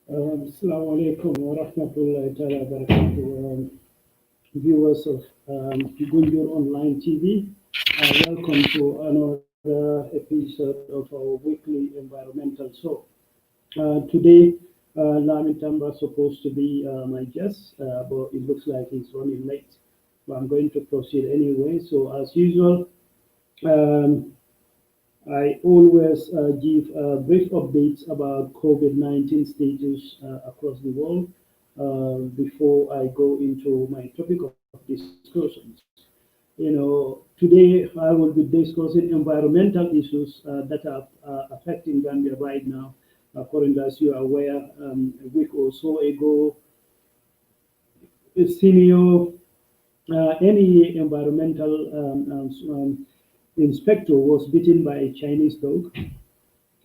Assalamu alaikum wa rahmatullahi ta'ala wa barakatuh. Viewers of Gunjur Online TV, welcome to another episode of our weekly environmental show. Today, Lamin Tamba is supposed to be my guest, but it looks like he's running late. But I'm going to proceed anyway. So, as usual, um, I always give brief updates about COVID-19 status across the world before I go into my topic of discussions. Today I will be discussing environmental issues that are affecting Gambia right now. According as you are aware, a week or so ago, a senior any environmental inspector was beaten by a Chinese dog,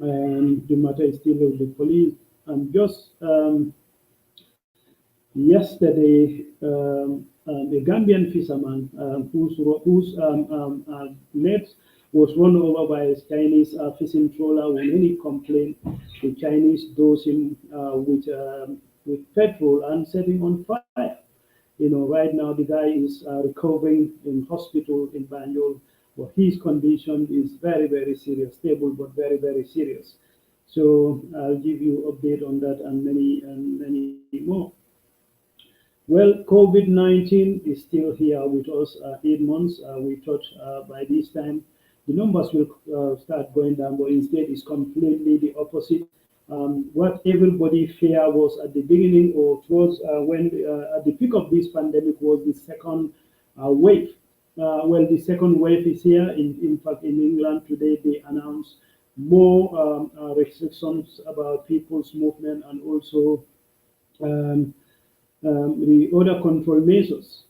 and the matter is still with the police. And just yesterday, a Gambian fisherman whose net was run over by a Chinese fishing trawler. When he complained, the Chinese dosed him with petrol and set him on fire. Right now the guy is recovering in hospital in Banjul, but his condition is very, very serious, stable but very, very serious. So I'll give you update on that and many more. Well, COVID-19 is still here with us 8 months. We thought by this time the numbers will start going down, but instead it's completely the opposite. What everybody fear was at the beginning or towards when at the peak of this pandemic was the second wave. Well, the second wave is here. In fact, in England today they announced more restrictions about people's movement and also um, the other control measures.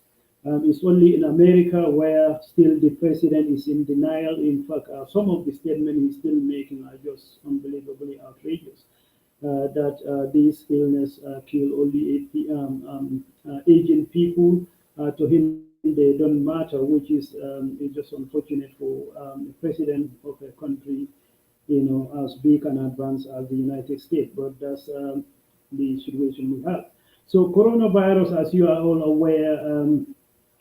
It's only in America where still the president is in denial. In fact, some of the statements he's still making are just unbelievably outrageous. That this illness kill only aging people. To him, they don't matter, which is just unfortunate for the president of a country, as big and advanced as the United States. But that's the situation we have. So coronavirus, as you are all aware,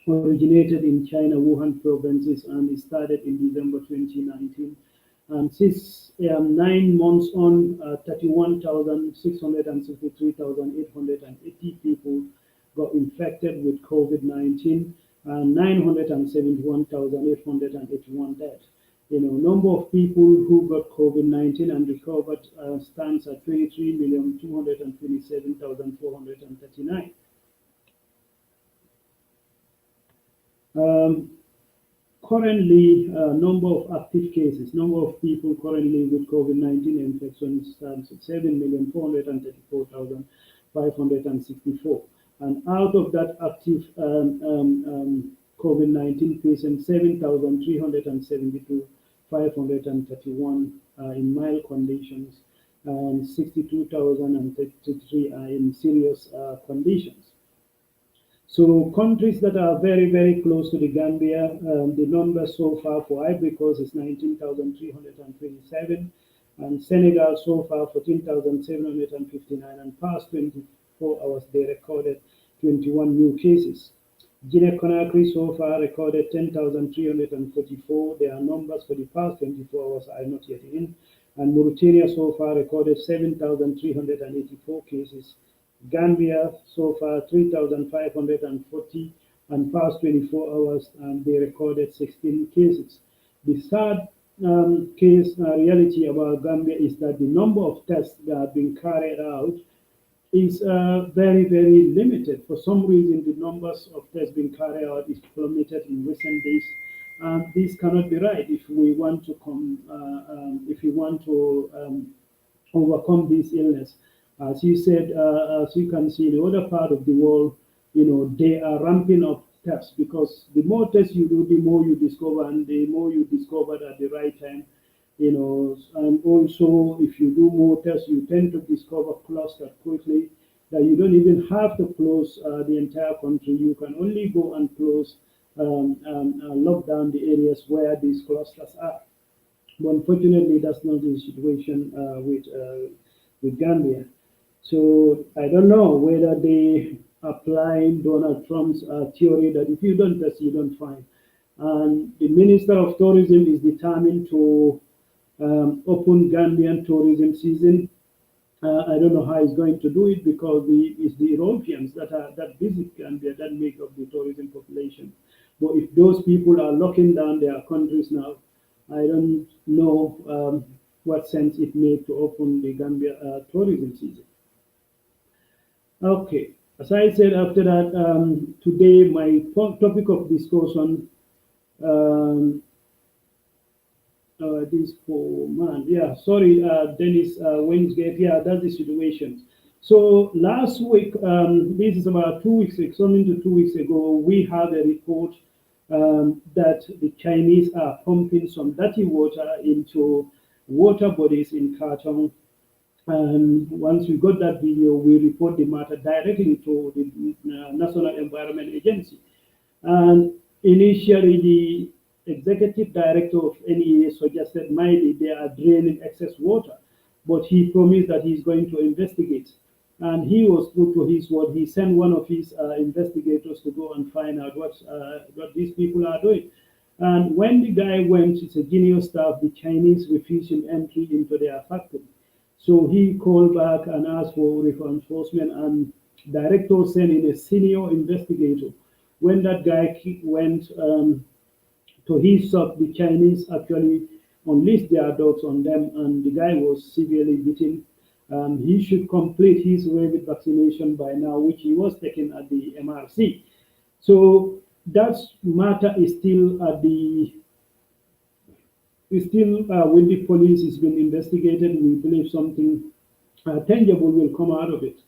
originated in China, Wuhan provinces, and it started in December 2019. And since 9 months on, 31,663,880 people got infected with COVID-19 and 971,881 deaths. Number of people who got COVID-19 and recovered stands at 23,227,439. Um, Currently, number of active cases, number of people currently with COVID-19 infection stands at 7,434,564. And out of that active COVID-19 patients, 7,372, 531 in mild conditions, and 62,033 are in serious conditions. So countries that are very, very close to the Gambia, the number so far for Ivory Coast is 19,327, and Senegal so far 14,759, and past 24 hours they recorded 21 new cases. Guinea Conakry so far recorded 10,344. Their numbers for the past 24 hours are not yet in. And Mauritania so far recorded 7,384 cases. Gambia so far 3,540, and past 24 hours they recorded 16 cases. The sad case reality about Gambia is that the number of tests that are being carried out is very, very limited. For some reason, the numbers of tests being carried out is plummeted in recent days. This cannot be right if we want to overcome this illness. As you said, as you can see, in the other part of the world, they are ramping up tests because the more tests you do, the more you discover, and the more you discover at the right time, and also if you do more tests, you tend to discover clusters quickly that you don't even have to close the entire country. You can only go and close, lock down the areas where these clusters are. But unfortunately, that's not the situation with Gambia. So I don't know whether they applying Donald Trump's theory that if you don't test, you don't find. And the Minister of Tourism is determined to open Gambian tourism season. I don't know how he's going to do it because it's the Europeans that visit Gambia that make up the tourism population. But if those people are locking down their countries now, I don't know what sense it made to open the Gambia tourism season. Okay, as I said after that, today my topic of discussion, um, this poor man, yeah, sorry, Dennis Wainsgate, yeah, that's the situation. So last week, this is about 2 weeks, something to 2 weeks ago, we had a report that the Chinese are pumping some dirty water into water bodies in Khartoum. And once we got that video, we report the matter directly to the National Environment Agency. And initially, the executive director of NEA suggested maybe they are draining excess water, but he promised that he's going to investigate. And he was true to his word. He sent one of his investigators to go and find out what these people are doing. And when the guy went, it's a junior staff, the Chinese refused him entry into their factory. So he called back and asked for reinforcement, and director sent in a senior investigator. When that guy went to his shop, the Chinese actually unleashed their dogs on them, and the guy was severely beaten. He should complete his rabies vaccination by now, which he was taken at the MRC. So that matter is still with the police. Is being investigated. We believe something tangible will come out of it.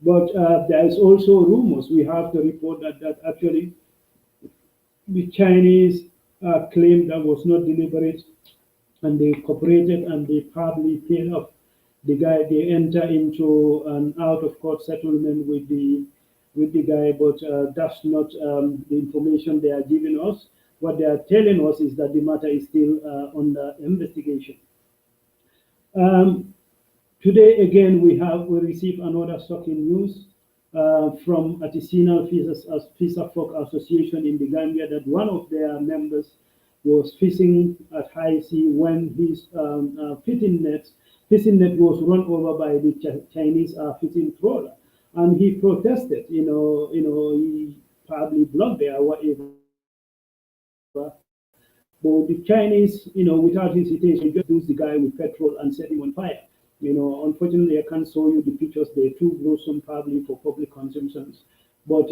But there is also rumors. We have to report that actually the Chinese claim that was not deliberate, and they cooperated and they probably paid off the guy. They enter into an out of court settlement with the guy, but that's not the information they are giving us. What they are telling us is that the matter is still under investigation. Um, Today again we received another shocking news from Artisanal Fisher Folk Association in the Gambia that one of their members was fishing at high sea when his fishing net was run over by the Chinese fishing trawler, and he protested. He probably blocked there, whatever. But the Chinese, without hesitation, just used the guy with petrol and set him on fire. Unfortunately, I can't show you the pictures. They're too gruesome, probably for public consumption. But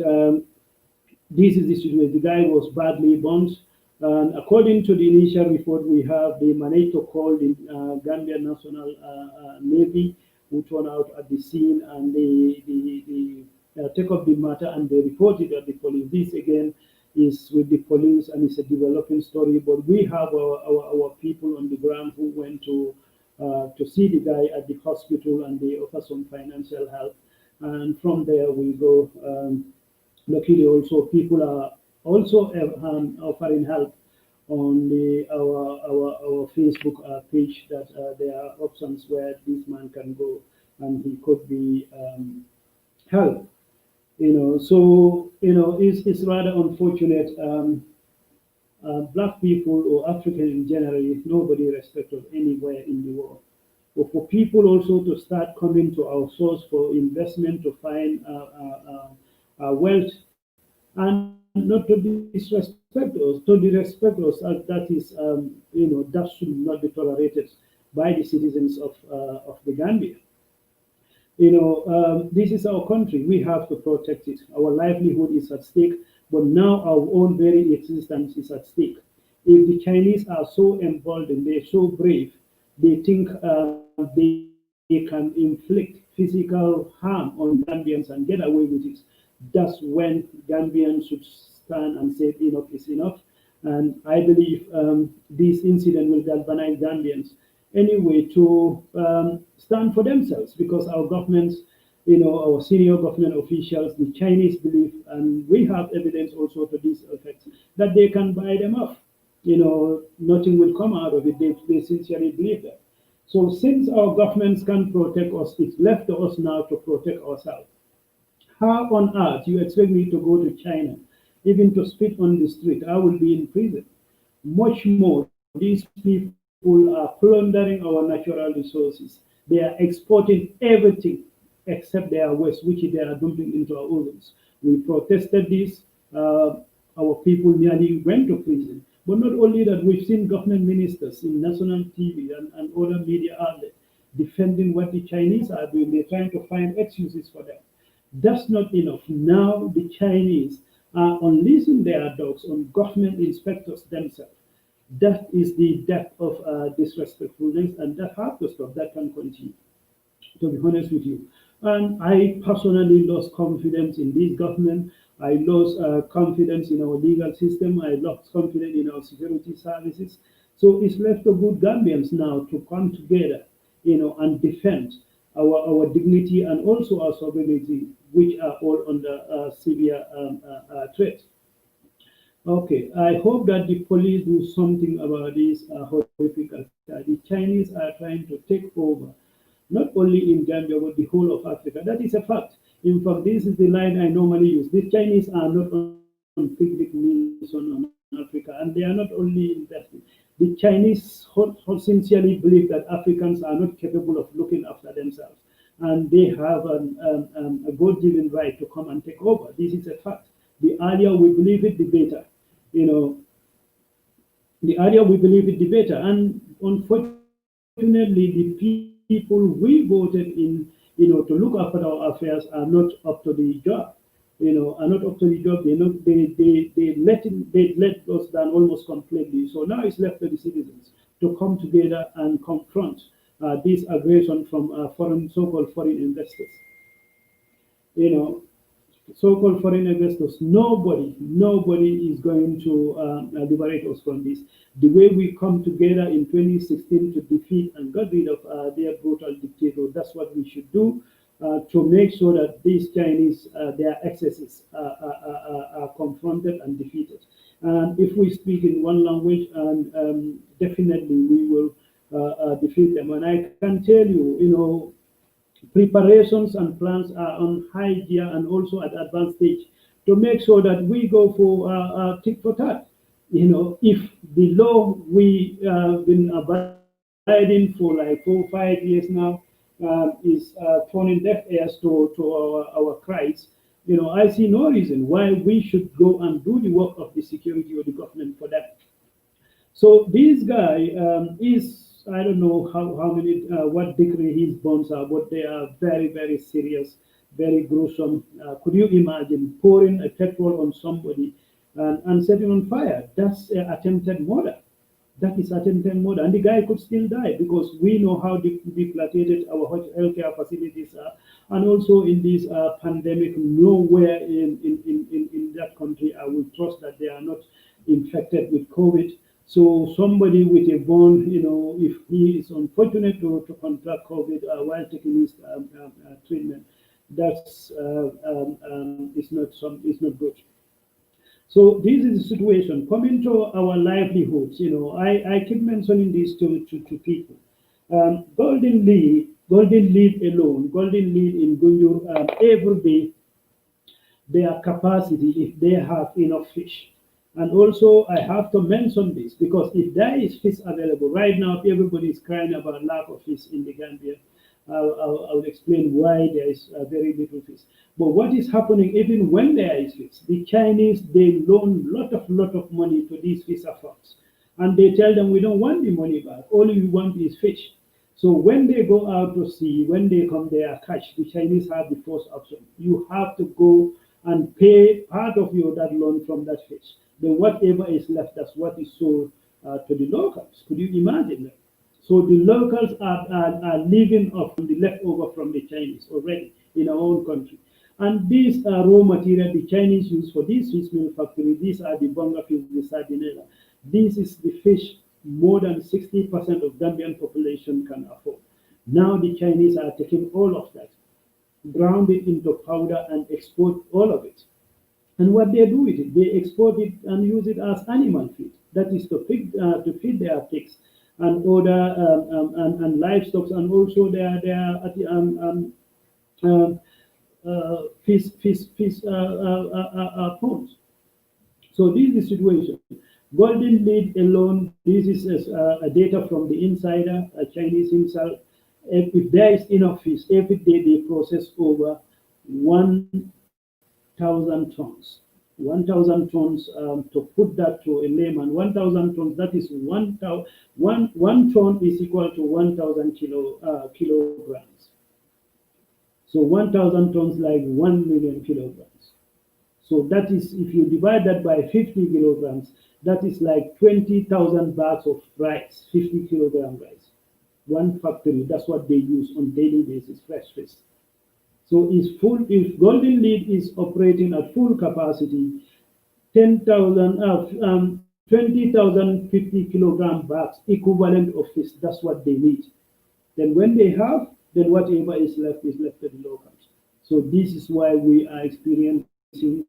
this is the situation. The guy was badly burnt. And according to the initial report, we have the Maneto called the Gambia National Navy, who turned out at the scene, and they take up the matter and they reported at the police. This again is with the police, and it's a developing story. But we have our people on the ground who went to see the guy at the hospital, and they offer some financial help. And from there we go. Luckily, also people are also offering help on our Facebook page that there are options where this man can go and he could be helped. So it's rather unfortunate. Black people or African in general, is nobody respected anywhere in the world. But for people also to start coming to our source for investment to find wealth, and not to disrespect us, to disrespect us, that should not be tolerated by the citizens of the Gambia. This is our country. We have to protect it. Our livelihood is at stake, but now our own very existence is at stake. If the Chinese are so emboldened, they're so brave, they think they can inflict physical harm on Gambians and get away with it. That's when Gambians should stand and say enough is enough. And I believe this incident will galvanize Gambians anyway to stand for themselves, because our governments, our senior government officials, the Chinese believe, and we have evidence also to this effect, that they can buy them off. Nothing will come out of it. They sincerely believe that. So since our governments can't protect us, it's left to us now to protect ourselves. How on earth you expect me to go to China, even to spit on the street? I will be in prison. Much more, these people are plundering our natural resources. They are exporting everything except their waste, which they are dumping into our oceans. We protested this. Uh, our people nearly went to prison. But not only that, we've seen government ministers in national TV and other media outlets defending what the Chinese are doing. They're trying to find excuses for them. That's not enough. Now the Chinese are unleashing their dogs on government inspectors themselves. That is the depth of disrespectfulness, and that has to stop. That can continue, to be honest with you. And I personally lost confidence in this government. I lost confidence in our legal system. I lost confidence in our security services. So it's left to good Gambians now to come together, and defend our dignity and also our sovereignty, which are all under severe threat. Okay, I hope that the police do something about this horrific attack. The Chinese are trying to take over, not only in Gambia, but the whole of Africa. That is a fact. In fact, this is the line I normally use. The Chinese are not on picnic mission on Africa, and they are not only investing. The Chinese sincerely believe that Africans are not capable of looking after themselves, and they have a God-given right to come and take over. This is a fact. The earlier we believe it, the better. You know, the earlier we believe it, the better. And unfortunately, the people we voted in, to look after our affairs are not up to the job. Are not up to the job. They let us down almost completely. So now it's left to the citizens to come together and confront this aggression from so-called foreign investors. You know, so-called foreign investors. Nobody is going to liberate us from this. The way we come together in 2016 to defeat and get rid of their brutal dictator, that's what we should do to make sure that these Chinese, their excesses are confronted and defeated. And if we speak in one language, and definitely we will defeat them. And I can tell you, preparations and plans are on high gear and also at advanced stage to make sure that we go for tit for tat. If the law we been abiding for like 4 5 years now is turning deaf ears to our cries, I see no reason why we should go and do the work of the security or the government for that. So this guy is, I don't know how many what degree his bonds are, but they are very very serious, very gruesome. Could you imagine pouring a petrol on somebody and setting on fire? That's attempted murder. That is attempted murder, and the guy could still die because we know how depleted our healthcare facilities are, and also in this pandemic, nowhere in that country I will trust that they are not infected with COVID. So somebody with a bone, if he is unfortunate to contract COVID while taking his treatment, that's it's not good. So this is the situation. Coming to our livelihoods, I keep mentioning this to people. Golden lead alone, golden lead in Gunjur, every day their capacity if they have enough fish. And also, I have to mention this because if there is fish available right now, everybody is crying about lack of fish in the Gambia. I'll explain why there is very little fish. But what is happening even when there is fish? The Chinese they loan lot of money to these fisher farms, and they tell them we don't want the money back. All we want is fish. So when they go out to sea, when they come there catch, the Chinese have the first option. You have to go and pay part of your that loan from that fish. Then whatever is left, that's what is sold to the locals. Could you imagine that? So the locals are living off from the leftover from the Chinese already in our own country. And these are raw material the Chinese use for this fish meal factory. These are the bonga fish, the sardinella. This is the fish more than 60% of Gambian population can afford. Now the Chinese are taking all of that, ground it into powder and export all of it. And what they do with it, they export it and use it as animal feed. That is to feed their pigs. and other and livestock, and also their ponds. So this is the situation. Golden lead alone, this is a data from the insider, a Chinese himself. If there is enough fish, every day they process over 1,000 tons. 1,000 tons, to put that to a layman, 1,000 tons, that is 1 ton is equal to 1,000 kilograms. So 1,000 tons like 1 million kilograms. So that is, if you divide that by 50 kilograms, that is like 20,000 bags of rice, 50 kilogram rice. One factory, that's what they use on daily basis, fresh fish. So if Golden Lead is operating at full capacity, 10,000, 20,000 50 kilogram bags equivalent of fish, that's what they need. Then when they have, then whatever is left to the locals. So this is why we are experiencing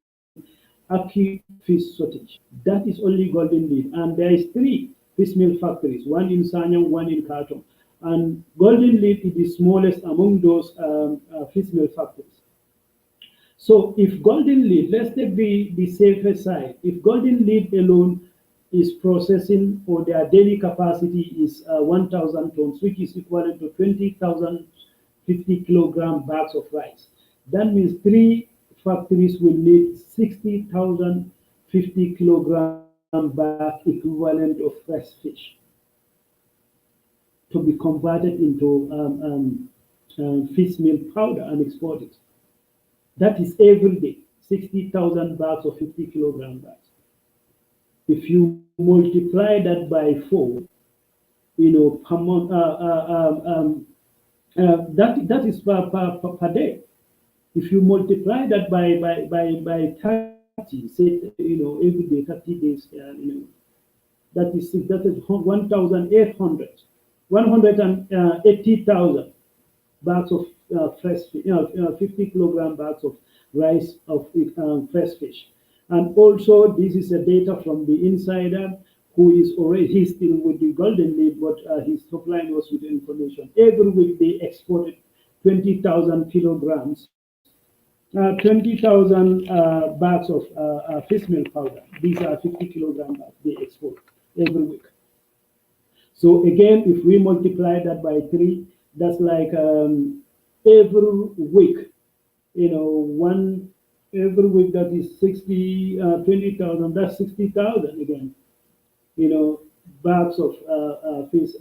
acute fish shortage. That is only Golden Lead. And there is three fish meal factories, one in Sanyang, one in Khartoum. And Golden Lead is the smallest among those fish meal factories. So if Golden Lead, let's take the safer side. If Golden Lead alone is processing, or their daily capacity is 1,000 tons, which is equivalent to 20,000 50 kilogram bags of rice. That means three factories will need 60,000 50 kilogram bag equivalent of fresh fish to be converted into fish meal powder and exported. That is every day, 60,000 bags of 50 kilogram bags. If you multiply that by 4, per month, that is per day. If you multiply that by 30, say, every day, 30 days, that is 1,800, 180,000 bags of fresh fish, 50 kilogram bags of rice of fresh fish. And also, this is a data from the insider, who is already, he's still with the Golden Lead, but he's supplying us with information. Every week they exported 20,000 kilograms, 20,000 bags of fish meal powder. These are 50 kilogram bags they export every week. So again, if we multiply that by 3, that's like every week, every week that is 20,000, that's 60,000 again, bags of fish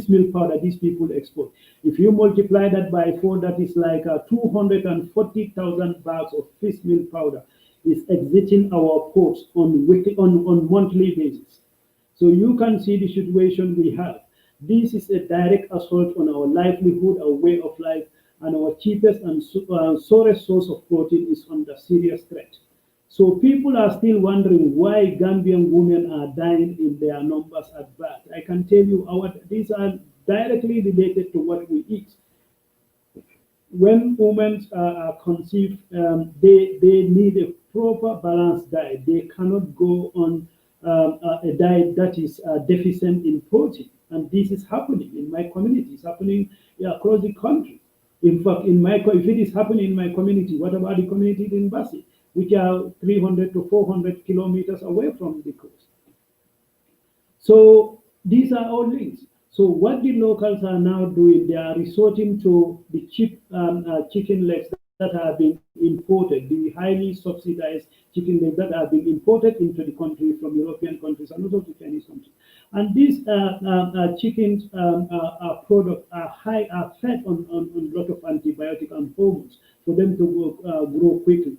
meal powder these people export. If you multiply that by 4, that is like 240,000 bags of fish meal powder is exiting our ports on monthly basis. So you can see the situation we have. This is a direct assault on our livelihood, our way of life, and our cheapest and sorest source of protein is under serious threat. So people are still wondering why Gambian women are dying in their numbers at birth. I can tell you these are directly related to what we eat. When women are conceived, they need a proper balanced diet. They cannot go on a diet that is deficient in protein. And this is happening in my community. It's happening across the country. In fact, if it is happening in my community, what about the community in Basi, which are 300 to 400 kilometers away from the coast? So these are all links. So what the locals are now doing, they are resorting to the cheap chicken legs that are being imported, the highly subsidized chicken legs that are being imported into the country from European countries and also to Chinese countries. And these chicken products are fed on a lot of antibiotic and hormones for them to grow quickly.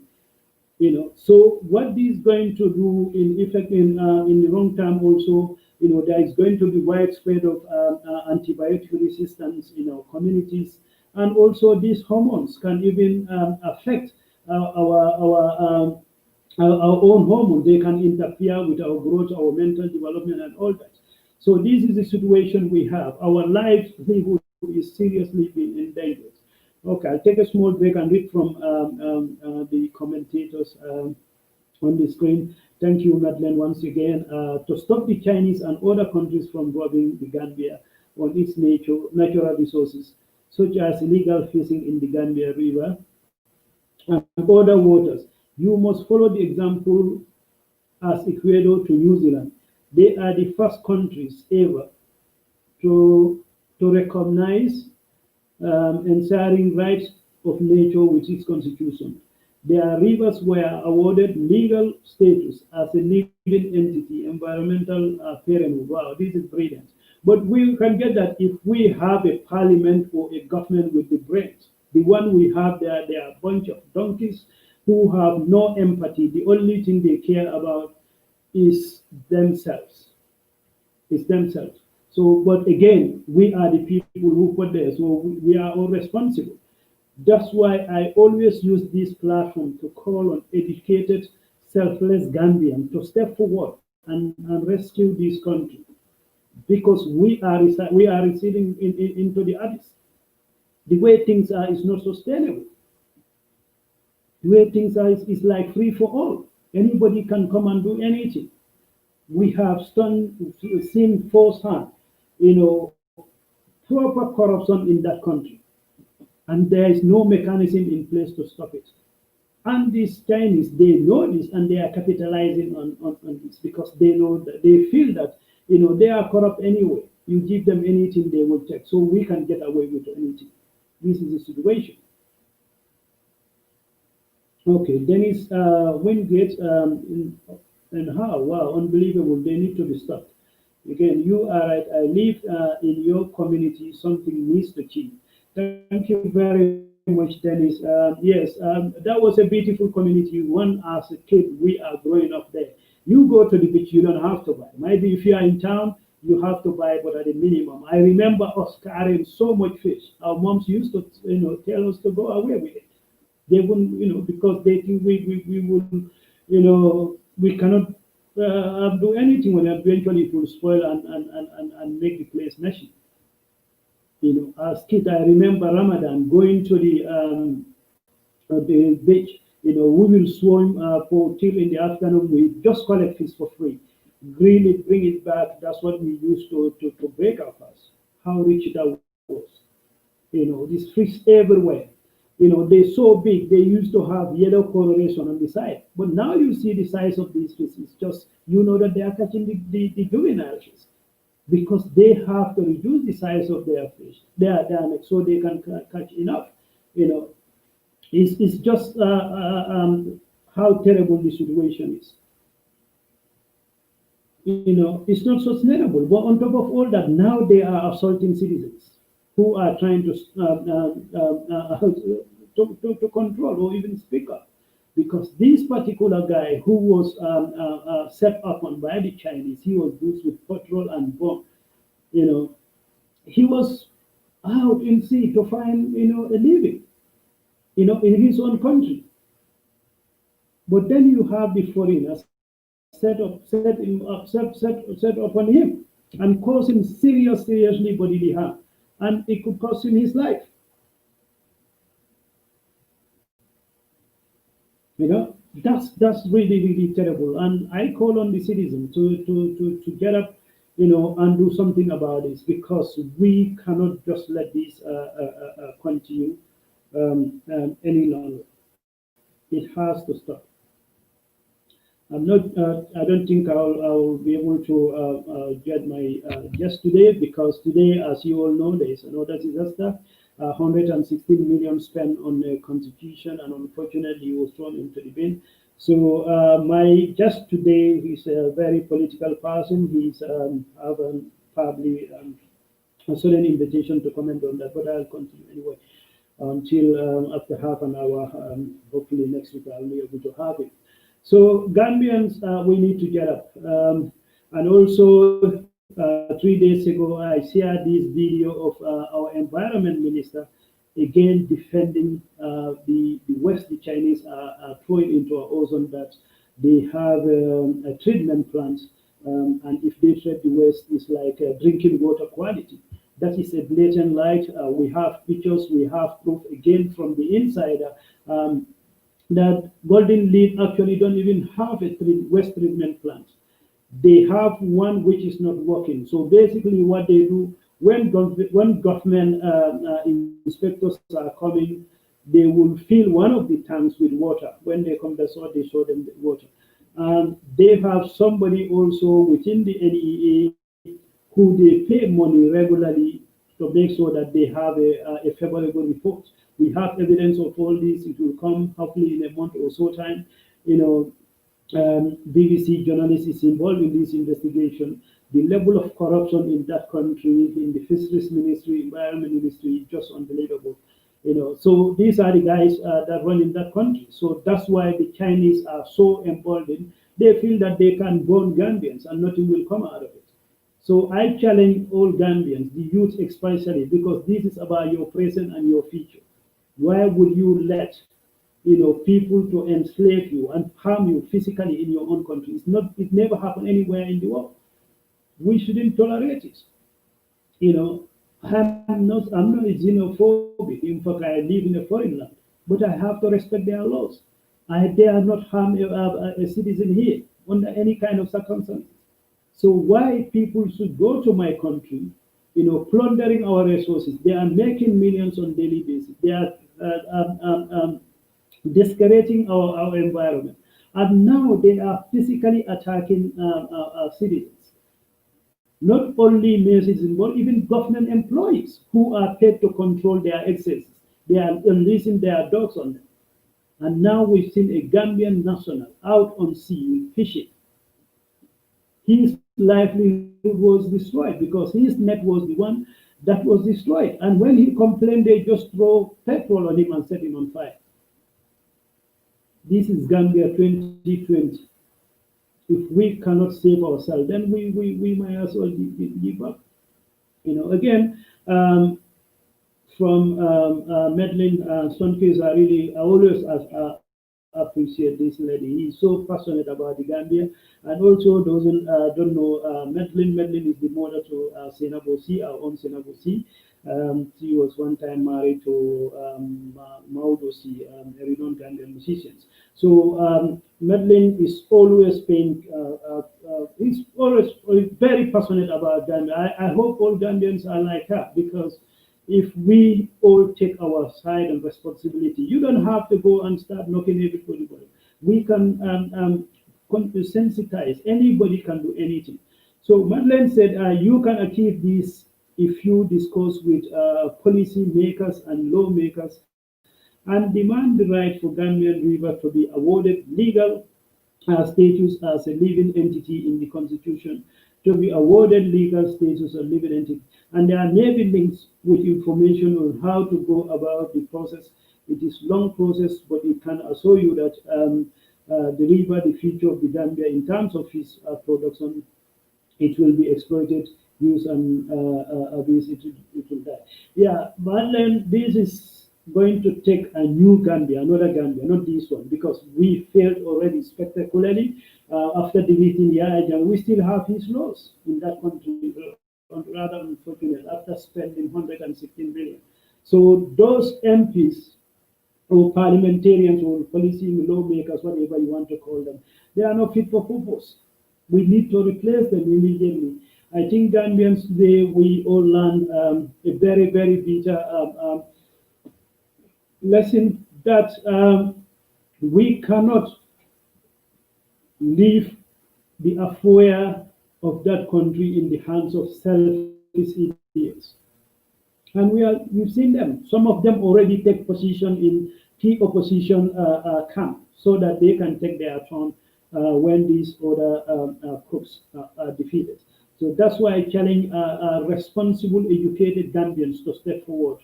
So what this is going to do in effect in the long term also, there is going to be widespread of antibiotic resistance in our communities, and also these hormones can even affect our own hormones. They can interfere with our growth, our mental development, and all that. So this is the situation we have. Our livelihood is seriously being endangered. Okay, I'll take a small break and read from the commentators on the screen. Thank you, Madeleine, once again. To stop the Chinese and other countries from robbing the Gambia on its natural resources, such as illegal fishing in the Gambia River and other waters, you must follow the example as Ecuador to New Zealand. They are the first countries ever to, to recognize ensuring rights of nature with its constitution. Their rivers were awarded legal status as a living entity, environmental parenthood. Wow, this is brilliant. But we can get that if we have a parliament or a government with the brains. The one we have there, they are a bunch of donkeys who have no empathy. The only thing they care about is themselves. It's themselves. So, but again, we are the people who put there, so we are all responsible. That's why I always use this platform to call on educated, selfless Gambians to step forward and rescue this country because we are receding into the abyss. The way things are is not sustainable. The way things are is like free for all. Anybody can come and do anything. We have seen firsthand, you know, proper corruption in that country, and there is no mechanism in place to stop it. And these Chinese, they know this, and they are capitalizing on this because they know that they feel that they are corrupt anyway. You give them anything, they will take. So we can get away with anything. This is the situation. Okay, Dennis Wingate and how? Wow, unbelievable. They need to be stopped. Again, you are right. I live in your community. Something needs to change. Thank you very much, Dennis. Yes, that was a beautiful community. One as a kid, we are growing up there. You go to the beach, you don't have to buy. Maybe if you are in town, you have to buy, but at a minimum. I remember us carrying so much fish. Our moms used to, tell us to go away with it. They wouldn't, because they think we would, we cannot do anything when eventually it will spoil and make the place messy. As kids, I remember Ramadan going to the beach. We will swim for till in the afternoon. We just collect fish for free, grill it, bring it back. That's what we used to break our fast. How rich that was. These fish everywhere. They're so big. They used to have yellow coloration on the side, but now you see the size of these fish. It's just that they are catching the juvenile fish because they have to reduce the size of their fish, their neck, so they can catch enough. You know, it's just how terrible the situation is. It's not sustainable. But on top of all that, now they are assaulting citizens who are trying to control or even speak up. Because this particular guy who was set up on by the Chinese, he was used with petrol and bomb. You know, he was out in sea to find a living. In his own country. But then you have the foreigners set upon him and cause him seriously bodily harm, and it could cost him his life. That's really terrible, and I call on the citizens to get up, and do something about this because we cannot just let this continue any longer. It has to stop. I'm not. I don't think I'll be able to get my guest today because today, as you all know, there is another disaster. 116 million spent on the constitution, and unfortunately, he was thrown into the bin. So my guest today is a very political person. He's have probably a certain invitation to comment on that, but I'll continue anyway until after half an hour. Hopefully next week I'll be able to have it. So Gambians, we need to get up. And also, 3 days ago, I shared this video of our environment minister again defending the West. The Chinese are throwing into our ozone that they have a treatment plant, and if they treat the West, it's like drinking water quality. That is a blatant lie. We have pictures, we have proof again from the insider. that Golden Leaf actually don't even have a waste treatment plant. They have one which is not working. So basically, what they do when government inspectors are coming, they will fill one of the tanks with water. When they come, that's what they show them the water. They have somebody also within the NEA who they pay money regularly to make sure that they have a favorable report. We have evidence of all this. It will come hopefully in a month or so time. You know, BBC journalist is involved in this investigation. The level of corruption in that country, in the fisheries ministry, environment ministry, is just unbelievable. So these are the guys that run in that country. So that's why the Chinese are so emboldened. They feel that they can burn Gambians and nothing will come out of it. So I challenge all Gambians, the youth especially, because this is about your present and your future. Why would you let people to enslave you and harm you physically in your own country? It never happened anywhere in the world. We shouldn't tolerate it. You know, I'm not xenophobic. In fact, I live in a foreign land, but I have to respect their laws. I dare not harm a citizen here under any kind of circumstances. So why people should go to my country, plundering our resources? They are making millions on daily basis. They are discouraging our environment. And now they are physically attacking our citizens. Not only citizens, but even government employees who are paid to control their excesses. They are unleashing their dogs on them. And now we've seen a Gambian national out on sea fishing. His livelihood was destroyed because his net was the one that was destroyed. And when he complained, they just throw petrol on him and set him on fire. This is Gambia 2020. If we cannot save ourselves, then we might as well give up. Again, from Madeline Stoneface, I always appreciate this lady. He's so passionate about the Gambia. And also, those who don't know Madeline is the mother to Senabosi, our own Senabosi. She was one time married to Maudosi, a renowned Gambian musician. So Madeline is always he's always very passionate about Gambia. I hope all Gambians are like her, because if we all take our side and responsibility, you don't have to go and start knocking everybody. We can sensitize. Anybody can do anything. So Madeleine said, you can achieve this if you discuss with policy makers and lawmakers and demand the right for Gambian River to be awarded legal status as a living entity in the constitution, to be awarded legal status as a living entity. And there are maybe links with information on how to go about the process. It is long process, but it can assure you that the river, the future of the Gambia in terms of its production, it will be exploited, used, and abused. It will die. Yeah, but then this is going to take a new Gambia, another Gambia, not this one, because we failed already spectacularly after deleting Yahya Jammeh. We still have his laws in that country, rather unfortunate, after spending 116 billion. So those MPs or parliamentarians or policy lawmakers, whatever you want to call them, they are not fit for purpose. We need to replace them immediately. I think Gambians today, we all learn a very, very bitter lesson that we cannot leave the affair of that country in the hands of selfish idiots. And we've seen them. Some of them already take position in key opposition camp so that they can take their turn when these other crooks are defeated. So that's why I challenge responsible, educated Gambians to step forward.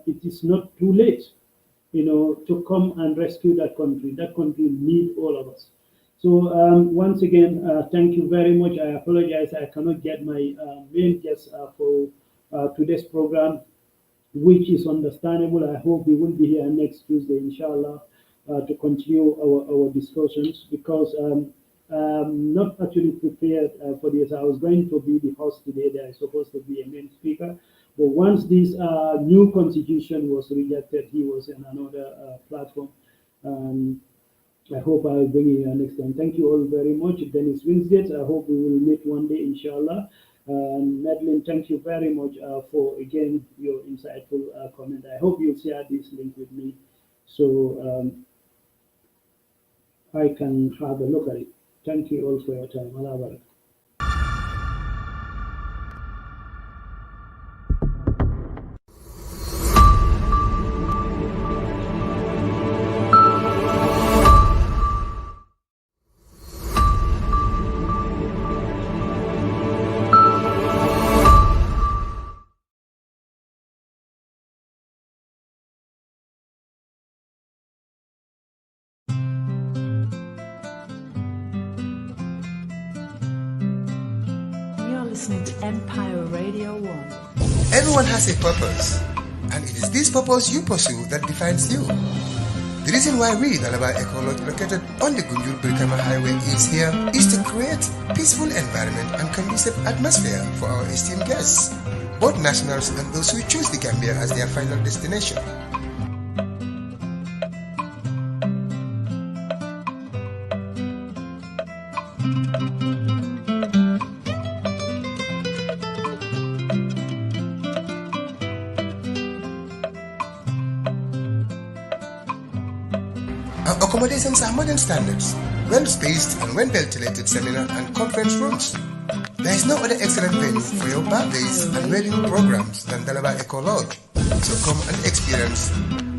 It is not too late, to come and rescue that country. That country needs all of us. So once again, thank you very much. I apologize. I cannot get my main guest for today's program, which is understandable. I hope we will be here next Tuesday, inshallah, to continue our discussions, because I'm not actually prepared for this. I was going to be the host today. There is supposed to be a main speaker. But once this new constitution was rejected, he was in another platform. Um, I hope I'll bring you here next time. Thank you all very much. Dennis Winsgate. I hope we will meet one day, inshallah. Madeline, thank you very much for again your insightful comment. I hope you'll share this link with me so I can have a look at it. Thank you all for your time. Allah Barak. Listening to Empire Radio 1. Everyone has a purpose, and it is this purpose you pursue that defines you. The reason why we, Dalaba Ecology, located on the Gunjur-Brikama Highway, is here is to create peaceful environment and conducive atmosphere for our esteemed guests, both nationals and those who choose the Gambia as their final destination. Our accommodations are modern standards, well-spaced and well-ventilated seminar and conference rooms. There is no other excellent venue for your birthdays and wedding programs than Dalaba Eco Lodge. So come and experience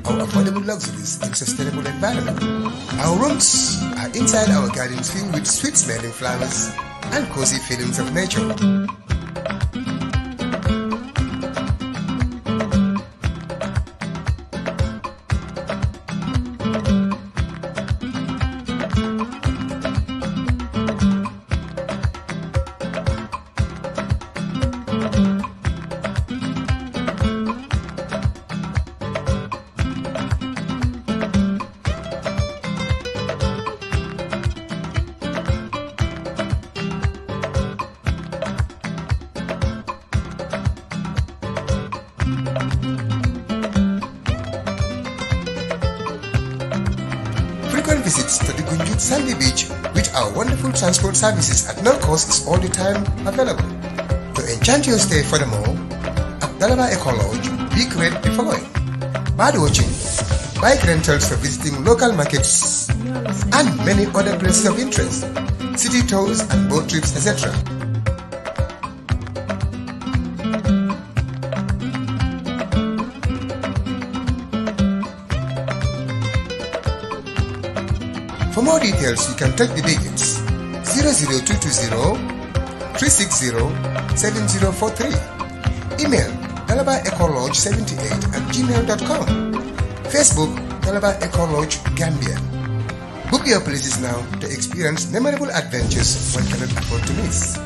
our affordable luxuries in sustainable environment. Our rooms are inside our gardens filled with sweet-smelling flowers and cozy feelings of nature. Frequent visits to the Gunjut Sandy Beach with our wonderful transport services at no cost is all the time available. To enchant your stay furthermore, at Dalaba Eco Lodge, we create the following: bird watching, bike rentals for visiting local markets, and many other places of interest, city tours and boat trips, etc. For more details, you can take the digits 00220 360 7043. Email dalabaecolodge78@gmail.com. Facebook Dalaba Eco Lodge Gambia. Book your places now to experience memorable adventures one cannot afford to miss.